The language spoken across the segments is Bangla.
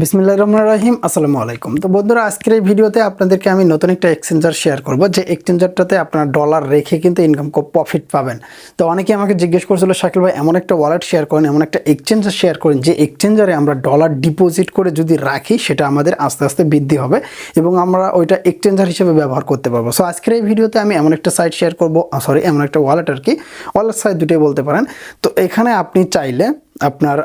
বিসমিল্লাহির রহমানির রহিম। আসসালামু আলাইকুম। তো বন্ধুরা, আজকের এই ভিডিওতে আপনাদেরকে আমি নতুন একটা এক্সচেঞ্জার শেয়ার করব, যে এক্সচেঞ্জারটাতে আপনারা ডলার রেখে কিন্তু ইনকাম প্রফিট পাবেন। তো অনেকে আমাকে জিজ্ঞেস করছিল, শাকিল ভাই এমন একটা ওয়ালেট শেয়ার করেন, এমন একটা এক্সচেঞ্জার শেয়ার করেন যে এক্সচেঞ্জারে আমরা ডলার ডিপোজিট করে যদি রাখি সেটা আমাদের আস্তে আস্তে বৃদ্ধি হবে এবং আমরা ওইটা এক্সচেঞ্জার হিসেবে ব্যবহার করতে পারবো। সো আজকের এই ভিডিওতে আমি এমন একটা সাইট শেয়ার করবো, এমন একটা ওয়ালেট আর কি, ওয়ালেট সাইট দুটোই বলতে পারেন। তো এখানে আপনি চাইলে আপনার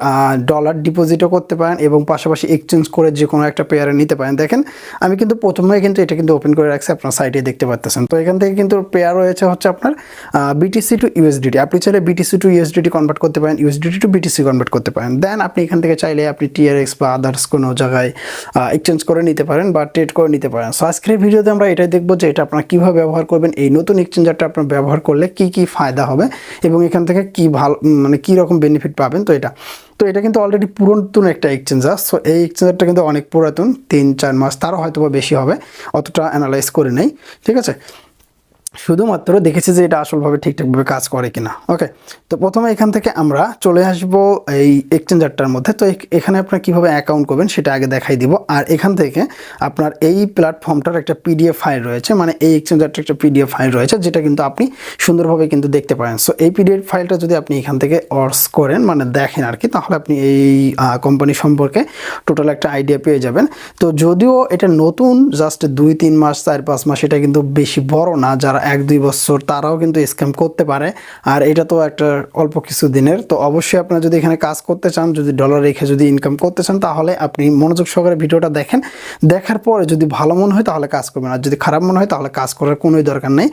ডলার ডিপোজিটও করতে পারেন এবং পাশাপাশি এক্সচেঞ্জ করে যে কোনো একটা পেয়ারে নিতে পারেন। দেখেন আমি কিন্তু প্রথমে কিন্তু এটা কিন্তু ওপেন করে রাখছি, আপনার সাইটে দেখতে পাচ্ছেন। তো এখান থেকে কিন্তু পেয়ার রয়েছে হচ্ছে আপনার বিটিসি টু ইউএসডিটি। আপনি চাইলে বিটিসি টু ইউএসডিটি কনভার্ট করতে পারেন, ইউএসডিটি টু বিটিসি কনভার্ট করতে পারেন। দেন আপনি এখান থেকে চাইলে আপনি টিআরএক্স বা আদার্স কোনো জায়গায় এক্সচেঞ্জ করে নিতে পারেন বা ট্রেড করে নিতে পারেন। সো আজকের ভিডিওতে আমরা এটাই দেখবো যে এটা আপনারা কীভাবে ব্যবহার করবেন, এই নতুন এক্সচেঞ্জারটা আপনার ব্যবহার করলে কি কি ফায়দা হবে এবং এখান থেকে কি ভালো মানে কী রকম বেনিফিট পাবেন। তো এটা কিন্তু অলরেডি পুরাতন একটা এক্সচেঞ্জার। সো এই এক্সচেঞ্জারটা কিন্তু অনেক পুরাতন, 3-4 মাস, তারও হয়তো বা বেশি হবে, অতটা অ্যানালাইজ করে নেই, ঠিক আছে। শুধুমাত্র দেখেছি যে এটা আসলভাবে ঠিকঠাকভাবে কাজ করে কিনা। ওকে, তো প্রথমে এখান থেকে আমরা চলে আসব এই এক্সচেঞ্জারটার মধ্যে। তো এখানে আপনার কীভাবে অ্যাকাউন্ট করবেন সেটা আগে দেখাই দিব। আর এখান থেকে আপনার এই প্ল্যাটফর্মটার একটা পিডিএফ ফাইল রয়েছে, মানে এই এক্সচেঞ্জারটার একটা পিডিএফ ফাইল রয়েছে, যেটা কিন্তু আপনি সুন্দরভাবে কিন্তু দেখতে পারেন। সো এই পিডিএফ ফাইলটা যদি আপনি এখান থেকে অর্স করেন, মানে দেখেন আর কি, তাহলে আপনি এই কোম্পানি সম্পর্কে টোটাল একটা আইডিয়া পেয়ে যাবেন। তো যদিও এটা নতুন, জাস্ট 2-3 মাস 4-5 মাস, এটা কিন্তু বেশি বড় না। যারা 1-2 বছর তারাও কিন্তু স্ক্যাম করতে পারে, আর এটা তো একটা অল্প কিছু দিনের। তো অবশ্যই আপনারা যদি এখানে কাজ করতে চান, যদি ডলার রেখে যদি ইনকাম করতে চান, তাহলে আপনি মনোযোগ সহকারে ভিডিওটা দেখেন। দেখার পরে যদি ভালো মনে হয় তাহলে কাজ করবেন, আর যদি খারাপ মনে হয় তাহলে কাজ করার কোনোই দরকার নেই।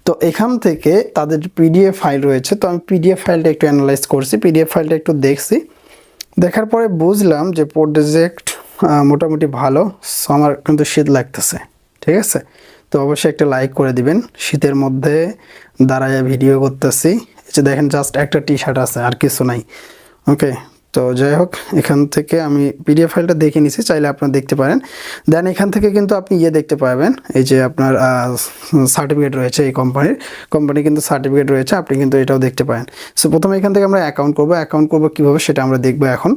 তো এখান থেকে তাদের পিডিএফ ফাইল রয়েছে, তো আমি পিডিএফ ফাইলটা একটু অ্যানালাইজ করছি, পিডিএফ ফাইলটা একটু দেখছি, দেখার পরে বুঝলাম যে প্রজেক্ট মোটামুটি ভালো। সো আমার কিন্তু শীত লাগতেছে, ঠিক আছে। তো অবশ্যই একটা লাইক করে দিবেন। শীতের মধ্যে দাঁড়ায় ভিডিও করতেছি, যে দেখেন জাস্ট একটা টি শার্ট আছে, আর কিছু নাই। ওকে, তো যাই হোক, এখান থেকে আমি পিডিএফ ফাইলটা দেখে নিছি, চাইলে আপনারা দেখতে পারেন। দেন এখান থেকে কিন্তু আপনি দেখতে পাবেন, এই যে আপনার সার্টিফিকেট রয়েছে, এই কোম্পানি কিন্তু সার্টিফিকেট রয়েছে, আপনি কিন্তু এটাও দেখতে পারেন। সো প্রথমে এখান থেকে আমরা অ্যাকাউন্ট করবো কীভাবে সেটা আমরা দেখবো এখন।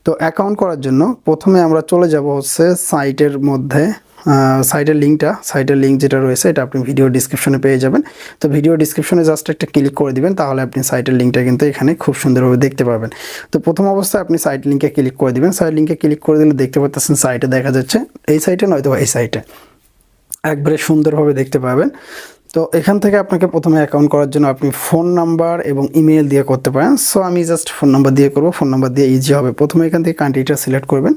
তো অ্যাকাউন্ট করার জন্য প্রথমে আমরা চলে যাব হচ্ছে সাইটের মধ্যে। সাইটের লিঙ্ক যেটা রয়েছে এটা আপনি ভিডিও ডিসক্রিপশনে পেয়ে যাবেন। তো ভিডিও ডিসক্রিপশনে জাস্ট একটা ক্লিক করে দিবেন, তাহলে আপনি সাইটের লিঙ্কটা কিন্তু এখানে খুব সুন্দরভাবে দেখতে পাবেন। তো প্রথম অবস্থায় আপনি সাইট লিঙ্কে ক্লিক করে দিবেন। সাইট লিঙ্কে ক্লিক করে দিলে দেখতে পাচ্ছেন সাইটে দেখা যাচ্ছে, এই সাইটে নয়তো এই সাইটে একবারে সুন্দরভাবে দেখতে পাবেন। তো এখান থেকে আপনাকে প্রথমে অ্যাকাউন্ট করার জন্য আপনি ফোন নাম্বার এবং ইমেল দিয়ে করতে পারেন। সো আমি জাস্ট ফোন নাম্বার দিয়ে করবো, ফোন নাম্বার দিয়ে ইজি হবে। প্রথমে এখান থেকে কান্ট্রিটা সিলেক্ট করবেন,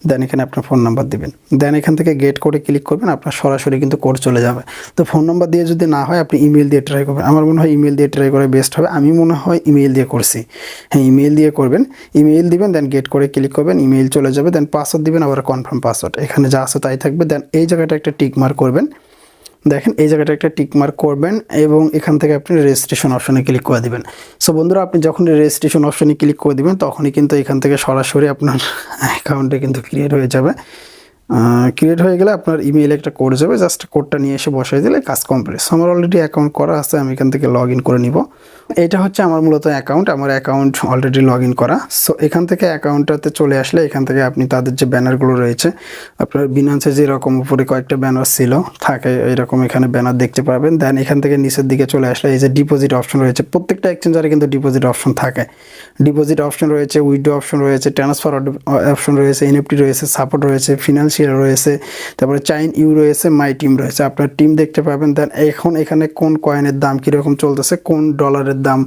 দেন এখানে আপনার ফোন নাম্বার দিবেন, দেন এখান থেকে গেট কোডে ক্লিক করবেন, আপনার সরাসরি কিন্তু কোড চলে যাবে। তো ফোন নাম্বার দিয়ে যদি না হয় আপনি ইমেল দিয়ে ট্রাই করবেন। আমার মনে হয় ইমেল দিয়ে ট্রাই করে বেস্ট হবে, আমি মনে হয় ইমেল দিয়ে করছি। হ্যাঁ, ইমেল দিয়ে করবেন, ইমেল দিবেন, দেন গেট কোডে ক্লিক করবেন, ইমেল চলে যাবে, দেন পাসওয়ার্ড দিবেন, আবার কনফার্ম পাসওয়ার্ড, এখানে যা আছে তাই থাকবে। দেন এই জায়গাটা একটা টিক মার্ক করবেন, দেখেন এই জায়গাটা একটা টিক মার্ক করবেন এবং এখান থেকে আপনি রেজিস্ট্রেশন অপশনে ক্লিক করে দিবেন। সো বন্ধুরা, আপনি যখন রেজিস্ট্রেশন অপশনে ক্লিক করে দিবেন তখনই কিন্তু এখান থেকে সরাসরি আপনার অ্যাকাউন্টে কিন্তু ক্রিয়েট হয়ে যাবে। ক্রিয়েট হয়ে গেলে আপনার ইমেইলে একটা কোড যাবে, জাস্ট কোডটা নিয়ে এসে বসাই দিলে কাজ কমপ্লিট। আমার অলরেডি অ্যাকাউন্ট করা আছে, আমি এখান থেকে লগ ইন করে নিব। এটা হচ্ছে আমার মূলত অ্যাকাউন্ট, আমার অ্যাকাউন্ট অলরেডি লগ ইন করা। সো এখান থেকে অ্যাকাউন্টটাতে চলে আসলে এখান থেকে আপনি তাদের যে ব্যানারগুলো রয়েছে, আপনার বিনান্সে যেরকম উপরে কয়েকটা ব্যানার ছিল থাকে, এইরকম এখানে ব্যানার দেখতে পাবেন। দেন এখান থেকে নিচের দিকে চলে আসলে এই যে ডিপোজিট অপশন রয়েছে, প্রত্যেকটা এক্সচেঞ্জারে কিন্তু ডিপোজিট অপশন থাকে। ডিপোজিট অপশন রয়েছে, উইথড্র অপশন রয়েছে, ট্রান্সফার অপশন রয়েছে, এনএফটি রয়েছে, সাপোর্ট রয়েছে, ফিনান্সিয়াল রয়েছে, তারপরে চাইন ইউ রয়েছে, মাই টিম রয়েছে, আপনার টিম দেখতে পাবেন। দেন এখন এখানে কোন কয়েনের দাম কীরকম চলতেছে, কোন ডলারের দাম,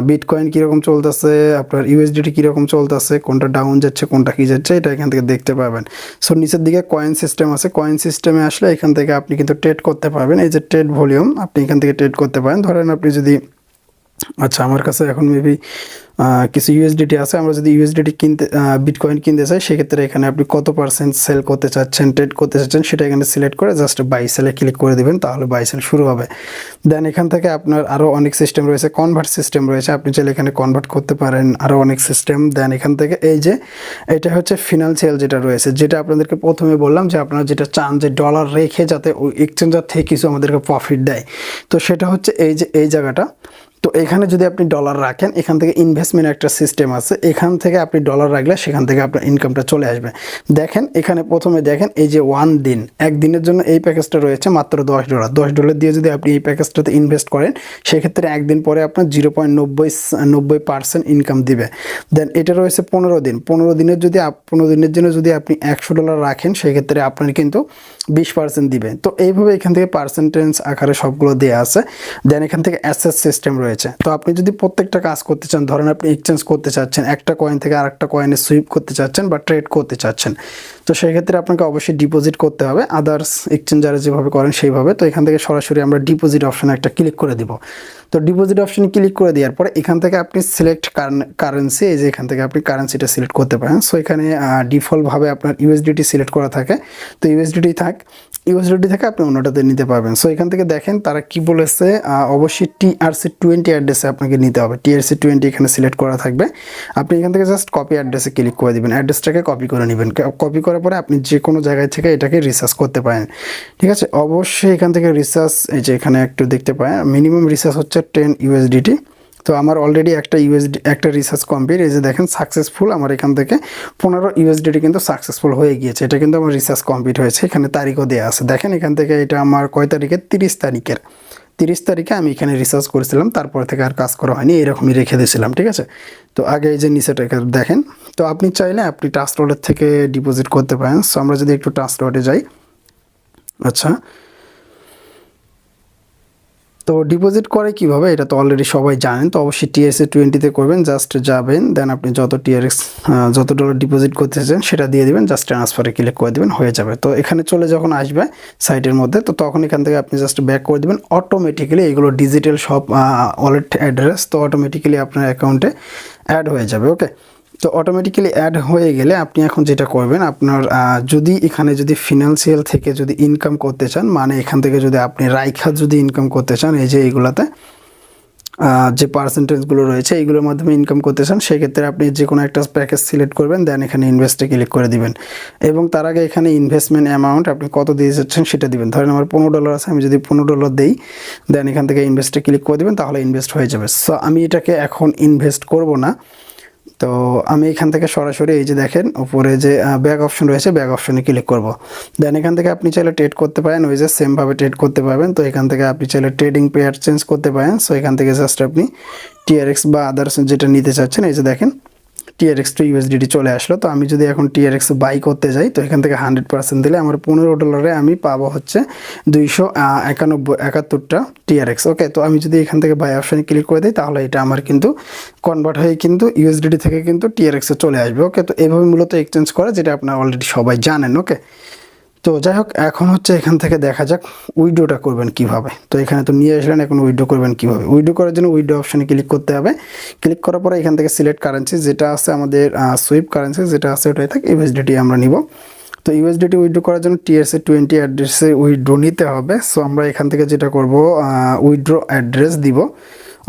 বিটকয়েন কীরকম চলতেছে, আপনার ইউএসডিটি কীরকম চলতেছে, কোনটা ডাউন যাচ্ছে কোনটা কী যাচ্ছে, এটা এখান থেকে দেখতে পাবেন। সো নিচের দিকে কয়েন সিস্টেম আছে, কয়েন সিস্টেমে আসলে এখান থেকে আপনি কিন্তু ট্রেড করতে পারবেন। এই যে ট্রেড ভলিউম, আপনি এখান থেকে ট্রেড করতে পারেন। ধরেন আপনি যদি, আচ্ছা আমার কাছে এখন মেবি কিছু ইউএসডিটি আছে, আমরা যদি ইউএসডিটি বিটকয়েন কিনতে চাই, সেক্ষেত্রে এখানে আপনি কত পার্সেন্ট সেল করতে চাচ্ছেন, ট্রেড করতে চাচ্ছেন, সেটা এখানে সিলেক্ট করে জাস্ট বাই সেলে ক্লিক করে দেবেন, তাহলে বাই সেল শুরু হবে। দেন এখান থেকে আপনার আরও অনেক সিস্টেম রয়েছে, কনভার্ট সিস্টেম রয়েছে, আপনি চাইলে এখানে কনভার্ট করতে পারেন, আরও অনেক সিস্টেম। দেন এখান থেকে এই যে এটা হচ্ছে ফিনান্সিয়াল যেটা রয়েছে, যেটা আপনাদেরকে প্রথমে বললাম যে আপনারা যেটা চান যে ডলার রেখে যাতে ওই এক্সচেঞ্জার থেকে কিছু আমাদেরকে প্রফিট দেয়, তো সেটা হচ্ছে এই যে এই জায়গাটা। তো এখানে যদি আপনি ডলার রাখেন, এখান থেকে ইনভেস্টমেন্ট একটা সিস্টেম আছে, এখান থেকে আপনি ডলার রাখলে সেখান থেকে আপনার ইনকামটা চলে আসবে। দেখেন এখানে প্রথমে দেখেন এই যে 1 দিন, একদিনের জন্য এই প্যাকেজটা রয়েছে মাত্র $10। $10 দিয়ে যদি আপনি এই প্যাকেজটাতে ইনভেস্ট করেন, সেক্ষেত্রে একদিন পরে আপনার 0.90% ইনকাম দিবে। দেন এটা রয়েছে 15 দিন। 15 দিনের যদি 15 দিনের জন্য যদি আপনি $100 রাখেন, সেক্ষেত্রে আপনার কিন্তু 20% দিবে। তো এইভাবে এখান থেকে পার্সেন্টেজ আকারে সবগুলো দেওয়া আছে। দেন এখান থেকে অ্যাসেট সিস্টেম রয়েছে। তো আপনি যদি প্রত্যেকটা কাজ করতে চান, ধরেন আপনি এক্সচেঞ্জ করতে চাচ্ছেন, একটা কয়েন থেকে আরেকটা কয়েনে সুইপ করতে চাচ্ছেন বা ট্রেড করতে চাচ্ছেন, তো সেই ক্ষেত্রে আপনাকে অবশ্যই ডিপোজিট করতে হবে, আদার্স এক্সচেঞ্জারে যেভাবে করেন সেইভাবে। তো এখান থেকে সরাসরি আমরা ডিপোজিট অপশনে একটা ক্লিক করে দিব। তো ডিপোজিট অপশনে ক্লিক করে দেওয়ার পরে এখান থেকে আপনি সিলেক্ট কারেন্সি, এই যে এখান থেকে আপনি কারেন্সিটা সিলেক্ট করতে পারেন। সো এখানে ডিফল্টভাবে আপনার ইউএসডিটি সিলেক্ট করা থাকে, তো ইউএসডিটি থেকে আপনি অন্যটাতে নিতে পারবেন। সো এখান থেকে দেখেন তারা কি বলেছে, অবশ্যই TRC20 অ্যাড্রেসে আপনাকে নিতে হবে। TRC20 এখানে সিলেক্ট করা থাকবে। আপনি এখান থেকে জাস্ট কপি অ্যাড্রেসে ক্লিক করে দিবেন, অ্যাড্রেসটাকে কপি করে নেবেন। কপি করার পরে আপনি যে কোনো জায়গায় থেকে এটাকে রিসার্চ করতে পারেন, ঠিক আছে। অবশ্যই এখান থেকে রিসার্চ, এই যে এখানে একটু দেখতে পারেন মিনিমাম রিসার্চ হচ্ছে 10 USDT। তো আমার অলরেডি একটা রিসার্চ কমপ্লিট, এই যে দেখেন সাকসেসফুল, আমার এখান থেকে 15 USDT কিন্তু সাকসেসফুল হয়ে গিয়েছে। এটা কিন্তু আমার রিসার্চ কমপ্লিট হয়েছে, এখানে তারিখও দেওয়া আছে। দেখেন এখান থেকে এটা আমার কয় তারিখের, 30 তারিখে আমি এখানে রিসার্চ করেছিলাম, তারপর থেকে আর কাজ করা হয়নি, এরকমই রেখে দিয়েছিলাম, ঠিক আছে। তো আগে এই যে নিচেটা দেখেন, তো আপনি চাইলে আপনি ট্রাস্ট ওয়ালেট থেকে ডিপোজিট করতে পারেন। সো আমরা যদি একটু ট্রাস্ট ওয়ালেটে যাই, আচ্ছা, তো ডিপোজিট করে কিভাবে এটা তো অলরেডি সবাই জানেন। তো অবশ্যই TRC20 করবেন, জাস্ট যাবেন, দেন আপনি যত ডলার ডিপোজিট করতে চান সেটা দিয়ে দিবেন, জাস্ট ট্রান্সফারে ক্লিক করে দিবেন, হয়ে যাবে। তো এখানে চলে যখন আসবে সাইটের মধ্যে, তো তখন এখান থেকে আপনি জাস্ট ব্যাক করে দিবেন। অটোমেটিক্যালি এগুলো ডিজিটাল সব ওয়ালেট অ্যাড্রেস, তো অটোমেটিক্যালি আপনার অ্যাকাউন্টে অ্যাড হয়ে যাবে। ওকে, তো অটোমেটিক্যালি অ্যাড হয়ে গেলে আপনি এখন যেটা করবেন, আপনার যদি এখানে যদি ফিনান্সিয়াল থেকে যদি ইনকাম করতে চান, মানে এখান থেকে যদি আপনি রাইখা যদি ইনকাম করতে চান, এই যে এইগুলাতে যে পার্সেন্টেজগুলো রয়েছে এইগুলোর মাধ্যমে ইনকাম করতে চান, সেক্ষেত্রে আপনি যে কোনো একটা প্যাকেজ সিলেক্ট করবেন, দেন এখানে ইনভেস্টে ক্লিক করে দিবেন। এবং তার আগে এখানে ইনভেস্টমেন্ট অ্যামাউন্ট আপনি কত দিয়ে যাচ্ছেন সেটা দিবেন। ধরেন আমার $15 আছে, আমি যদি $15 দিই, দেন এখান থেকে ইনভেস্টে ক্লিক করে দিবেন, তাহলে ইনভেস্ট হয়ে যাবে। সো আমি এটাকে এখন ইনভেস্ট করব না, তো আমি এখান থেকে সরাসরি এই যে দেখেন উপরে যে ব্যাক অপশন রয়েছে, ব্যাক অপশনে ক্লিক করব। দেন এখান থেকে আপনি চাইলে ট্রেড করতে পারেন, ওই যে সেমভাবে ট্রেড করতে পারবেন। তো এখান থেকে আপনি চাইলে ট্রেডিং পেয়ার চেঞ্জ করতে পারেন। সো এখান থেকে জাস্ট আপনি TRX বা আদার্স যেটা নিতে চাচ্ছেন, এই যে দেখেন TRX to USDT চলে আসলো। তো আমি যদি এখন TRX বাই করতে যাই, তো এখান থেকে 100% দিলে আমার $15 আমি পাবো হচ্ছে 271টা TRX। ওকে, তো আমি যদি এখান থেকে বাই অপশানে ক্লিক করে দিই, তাহলে এটা আমার কিন্তু কনভার্ট হয়ে কিন্তু USDT থেকে কিন্তু TRX এ চলে আসবে। ওকে, তো এভাবে মূলত এক্সচেঞ্জ করে, যেটা আপনারা অলরেডি সবাই জানেন। ওকে, তো যাই হোক, এখন হচ্ছে এখান থেকে দেখা যাক উইড্রোটা করবেন কিভাবে। তো এখানে তো নিয়ে আসলেন, এখন উইড্রো করবেন কিভাবে। উইড্রো করার জন্য উইড্রো অপশানে ক্লিক করতে হবে। ক্লিক করার পরে এখান থেকে সিলেক্ট কারেন্সি, যেটা আছে আমাদের সুইপ কারেন্সি যেটা আছে ওটাই থাকে, USDT আমরা নিব। তো USDT উইড্রো করার জন্য TRC20 অ্যাড্রেসে উইড্রো নিতে হবে। সো আমরা এখান থেকে যেটা করব, উইড্রো অ্যাড্রেস দিব।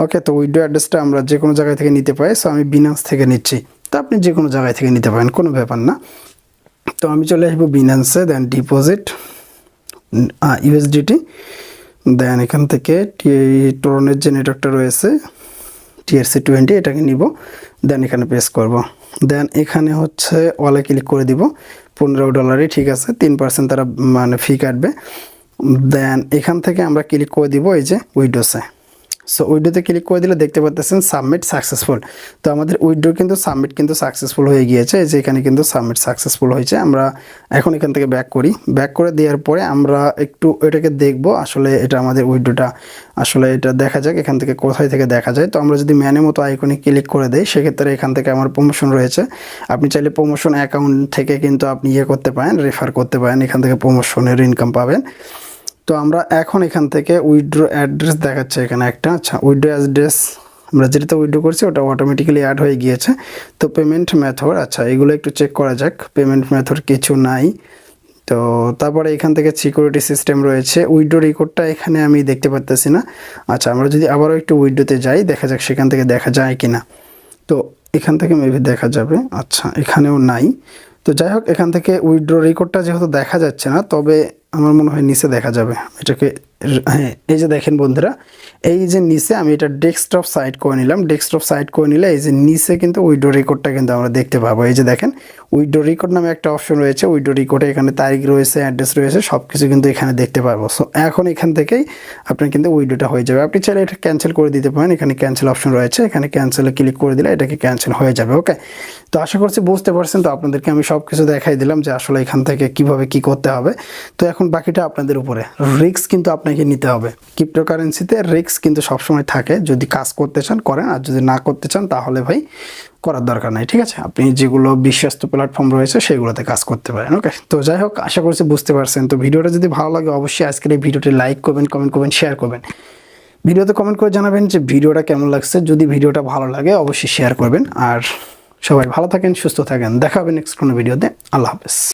ওকে, তো উইড্রো অ্যাড্রেসটা আমরা যে কোনো জায়গায় থেকে নিতে পারি। সো আমি বিনান্স থেকে নিচ্ছি, তো আপনি যে কোনো জায়গায় থেকে নিতে পারেন, কোনো ব্যাপার না। তো আমি চলে আসবো বিনান্সে, দেন ডিপোজিট USDT, দেন এখান থেকে টোরনের যে নেটওয়ার্কটা রয়েছে TRC20 এটাকে নিব, দেন এখানে পেস্ট করব। দেন এখানে হচ্ছে ওয়ালে ক্লিক করে দিব, $15, ঠিক আছে, 3% তারা মানে ফি কাটবে। দেন এখান থেকে আমরা ক্লিক করে দিব এই যে উইডোসে। সো উইডোতে ক্লিক করে দিলে দেখতে পাচ্ছেন সাবমিট সাকসেসফুল। তো আমাদের উইড্রো কিন্তু সাবমিট কিন্তু সাকসেসফুল হয়ে গিয়েছে, এই যে এখানে কিন্তু সাবমিট সাকসেসফুল হয়েছে। আমরা এখন এখান থেকে ব্যাক করি, ব্যাক করে দেওয়ার পরে আমরা একটু এটাকে দেখব আসলে এটা আমাদের উইড্রোটা আসলে এটা দেখা যাক এখান থেকে কোথায় থেকে দেখা যায়। তো আমরা যদি ম্যানের মতো আইকনে ক্লিক করে দেই, সেক্ষেত্রে এখান থেকে আমার প্রমোশন রয়েছে। আপনি চাইলে প্রমোশন অ্যাকাউন্ট থেকে কিন্তু আপনি করতে পারেন, রেফার করতে পারেন, এখান থেকে প্রমোশনের ইনকাম পাবেন। তো আমরা এখন এখান থেকে উইথড্র অ্যাড্রেস দেখাচ্ছে এখানে একটা, আচ্ছা উইথড্র অ্যাড্রেস আমরা যেটা উইথড্র করছি ওটা অটোমেটিক্যালি অ্যাড হয়ে গিয়েছে। তো পেমেন্ট মেথড, আচ্ছা এগুলো একটু চেক করা যাক, পেমেন্ট মেথড কিছু নাই। তো তারপরে এখান থেকে সিকিউরিটি সিস্টেম রয়েছে, উইথড্র রেকর্ডটা এখানে আমি দেখতে পারতেছি না। আচ্ছা আমরা যদি আবারও একটু উইথড্রতে যাই, দেখা যাক সেখান থেকে দেখা যায় কি না। তো এখান থেকে মেবি দেখা যাবে, আচ্ছা এখানেও নাই। তো যাই হোক, এখান থেকে উইথড্র রেকর্ডটা যেহেতু দেখা যাচ্ছে না, তবে আমার মনে হয় নিচে দেখা যাবে। এটাকে হ্যাঁ এই যে দেখেন বন্ধুরা, এই যে নিচে আমি এটা ডেস্কটপ সাইড করে নিলাম। ডেস্কটপ সাইড করে নিলে এই যে নিচে কিন্তু উইডো রেকর্ডটা কিন্তু আমরা দেখতে পাবো। এই যে দেখেন উইডো রেকর্ড নামে একটা অপশন রয়েছে। উইডো রেকর্ডে এখানে তারিখ রয়েছে, অ্যাড্রেস রয়েছে, সব কিছু কিন্তু এখানে দেখতে পাবো। সো এখন এখান থেকেই আপনার কিন্তু উইডোটা হয়ে যাবে। আপনি চাইলে এটা ক্যান্সেল করে দিতে পারেন, এখানে ক্যান্সেল অপশন রয়েছে, এখানে ক্যান্সেলে ক্লিক করে দিলে এটাকে ক্যান্সেল হয়ে যাবে। ওকে, তো আশা করছি বুঝতে পারছেন। তো আপনাদেরকে আমি সব কিছু দেখাই দিলাম যে আসলে এখান থেকে কিভাবে কি করতে হবে। তো এখন বাকিটা আপনাদের উপরে, রিস্ক কিন্তু আপনাকে নিতে হবে। ক্রিপ্টোকারেন্সিতে রিস্ক কিন্তু সবসময় থাকে। যদি কাজ করতে চান করেন, আর যদি না করতে চান তাহলে ভাই করার দরকার নাই, ঠিক আছে? আপনি যেগুলো বিশ্বস্ত প্ল্যাটফর্ম রয়েছে সেগুলোতে কাজ করতে পারেন। ওকে, তো যাই হোক, আশা করছি বুঝতে পারছেন। তো ভিডিওটা যদি ভালো লাগে অবশ্যই আজকের এই ভিডিওটি লাইক করবেন, কমেন্ট করবেন, শেয়ার করবেন। ভিডিওতে কমেন্ট করে জানাবেন যে ভিডিওটা কেমন লাগছে। যদি ভিডিওটা ভালো লাগে অবশ্যই শেয়ার করবেন। আর সবাই ভালো থাকেন, সুস্থ থাকেন। দেখা হবে নেক্সট কোনো ভিডিওতে। আল্লাহ হাফেজ।